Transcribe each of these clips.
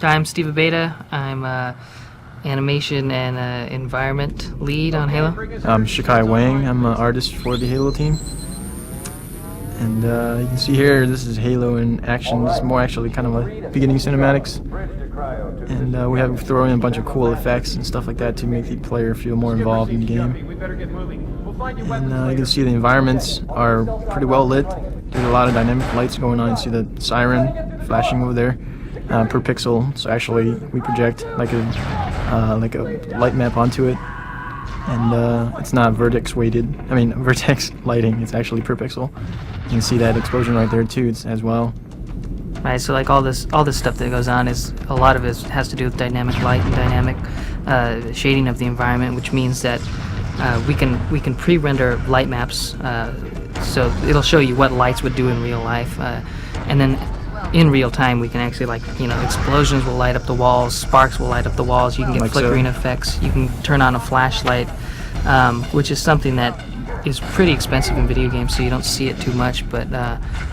I'm Steve Abeta. I'm animation and environment lead on Halo. I'm Shikai Wang. I'm an artist for the Halo team. And you can see here, this is Halo in action. This is more actually kind of a beginning cinematics. And we have thrown in a bunch of cool effects and stuff like that to make the player feel more involved in the game. And you can see the environments are pretty well lit. There's a lot of dynamic lights going on. You see the siren flashing over there per pixel. So actually, we project like a light map onto it. And it's not vertex lighting, it's actually per pixel. You can see that explosion right there too as well. Right, so like all this stuff that goes on is a lot of it has to do with dynamic light and dynamic shading of the environment, which means that we can pre-render light maps, so it'll show you what lights would do in real life, and then in real time we can actually explosions will light up the walls, sparks will light up the walls, you can get flickering effects, you can turn on a flashlight, which is something that is pretty expensive in video games, so you don't see it too much, but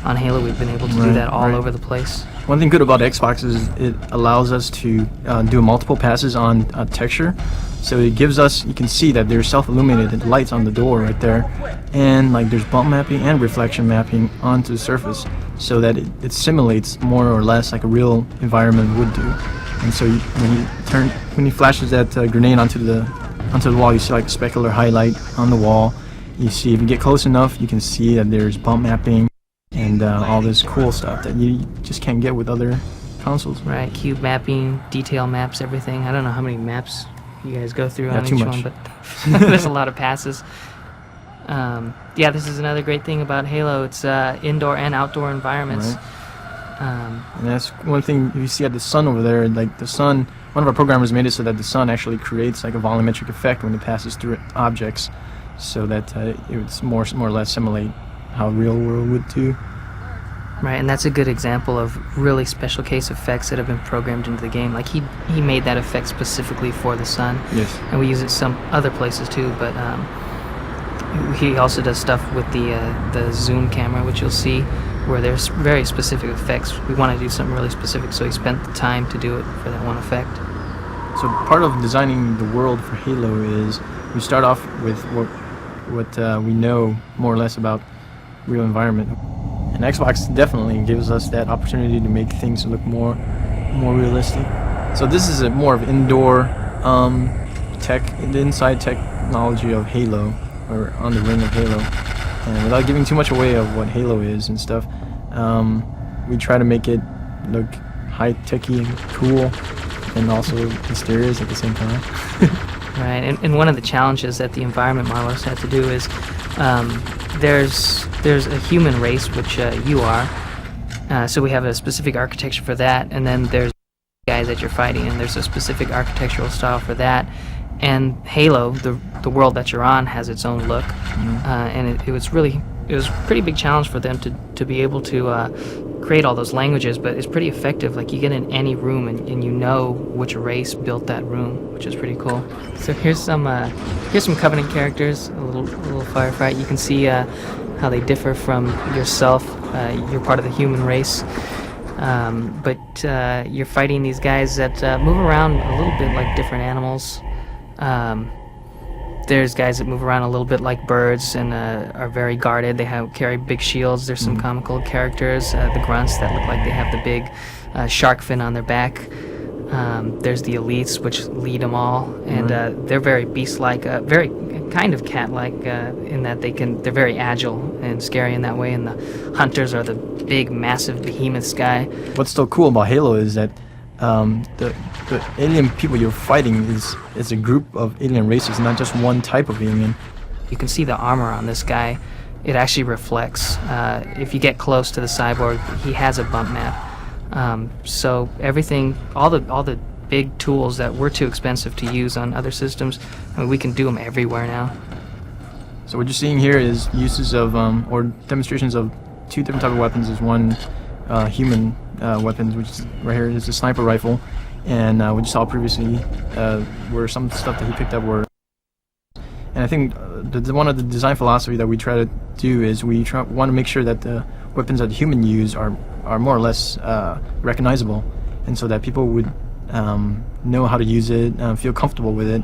on Halo we've been able to do that all over the place. One thing good about Xbox is it allows us to do multiple passes on texture, so it gives us, you can see that there's self-illuminated lights on the door right there, and like there's bump mapping and reflection mapping onto the surface, so that it simulates more or less like a real environment would do. And so when he flashes that grenade onto the wall, you see like a specular highlight on the wall. You see, if you get close enough, you can see that there's bump mapping and all this cool stuff that you just can't get with other consoles. Right, cube mapping, detail maps, everything. I don't know how many maps you guys go through on too each much. one, but there's a lot of passes. Yeah, this is another great thing about Halo. It's indoor and outdoor environments. Right. And that's one thing, if you see at the sun over there, like the sun, one of our programmers made it so that the sun actually creates like a volumetric effect when it passes through objects, so that it would more or less simulate how real world would do. Right, and that's a good example of really special case effects that have been programmed into the game. Like he made that effect specifically for the sun. Yes. And we use it some other places too, but he also does stuff with the zoom camera, which you'll see, where there's very specific effects. We want to do something really specific, so he spent the time to do it for that one effect. So part of designing the world for Halo is we start off with what we know more or less about real environment. And Xbox definitely gives us that opportunity to make things look more realistic. So this is a more of indoor the inside technology of Halo, or on the ring of Halo. And without giving too much away of what Halo is and stuff, we try to make it look high-techy and cool, and also mysterious at the same time. Right, and one of the challenges that the environment modelers had to do is there's a human race, which you are, so we have a specific architecture for that, and then there's guys that you're fighting, and there's a specific architectural style for that. And Halo, the world that you're on, has its own look, and it was a pretty big challenge for them to be able to create all those languages, but it's pretty effective. Like you get in any room and you know which race built that room, which is pretty cool. So here's some Covenant characters, a little firefight. You can see how they differ from yourself. You're part of the human race, but you're fighting these guys that move around a little bit like different animals. There's guys that move around a little bit like birds and are very guarded. They carry big shields. There's some comical characters, the grunts that look like they have the big shark fin on their back. There's the elites, which lead them all, and they're very beast-like, very kind of cat-like in that they're very agile and scary in that way. And the hunters are the big, massive behemoths guy. What's so cool about Halo is that the alien people you're fighting is a group of alien races, not just one type of alien. You can see the armor on this guy. It actually reflects. If you get close to the cyborg, he has a bump map. So everything, all the big tools that were too expensive to use on other systems, we can do them everywhere now. So what you're seeing here is uses of or demonstrations of two different types of weapons. There's one human weapons, which is right here is a sniper rifle, and what you saw previously were some stuff that he picked up were. And I think one of the design philosophy that we try to do is we want to make sure that the weapons that the human use are more or less recognizable. and so that people would know how to use it, feel comfortable with it,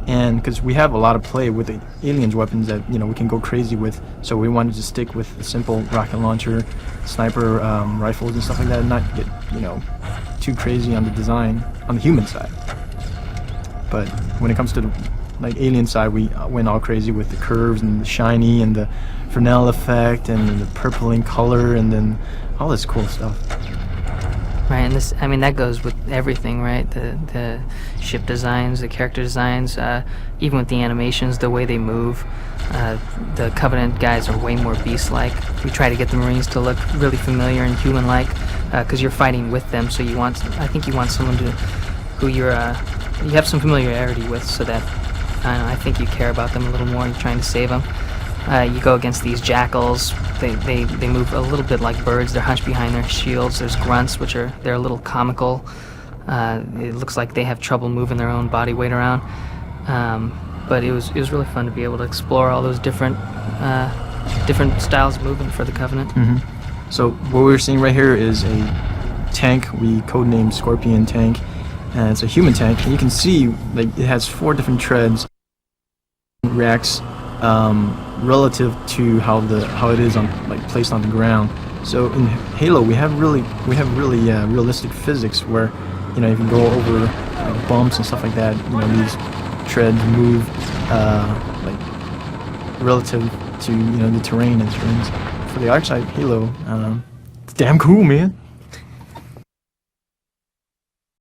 and because we have a lot of play with the aliens weapons that we can go crazy with, so we wanted to stick with a simple rocket launcher, sniper rifles and stuff like that, and not get too crazy on the design on the human side. But when it comes to the alien side, we went all crazy with the curves and the shiny and the Fresnel effect and the purpling color and then all this cool stuff. Right, and this, I mean, that goes with everything, right? The ship designs, the character designs, even with the animations, the way they move. The Covenant guys are way more beast-like. We try to get the Marines to look really familiar and human-like, because you're fighting with them. So I think you want someone who you have some familiarity with, so that I think you care about them a little more. You're trying to save them. You go against these jackals. They move a little bit like birds. They're hunched behind their shields. There's grunts, they're a little comical. It looks like they have trouble moving their own body weight around. But it was really fun to be able to explore all those different styles of movement for the Covenant. Mm-hmm. So what we're seeing right here is a tank we codenamed Scorpion Tank, and it's a human tank. And you can see it has 4 different treads. It reacts relative to how it is placed on the ground. So in Halo we have really realistic physics where you can go over bumps and stuff like that. These treads move relative to the terrain and things. For the Arcside Halo, it's damn cool, man.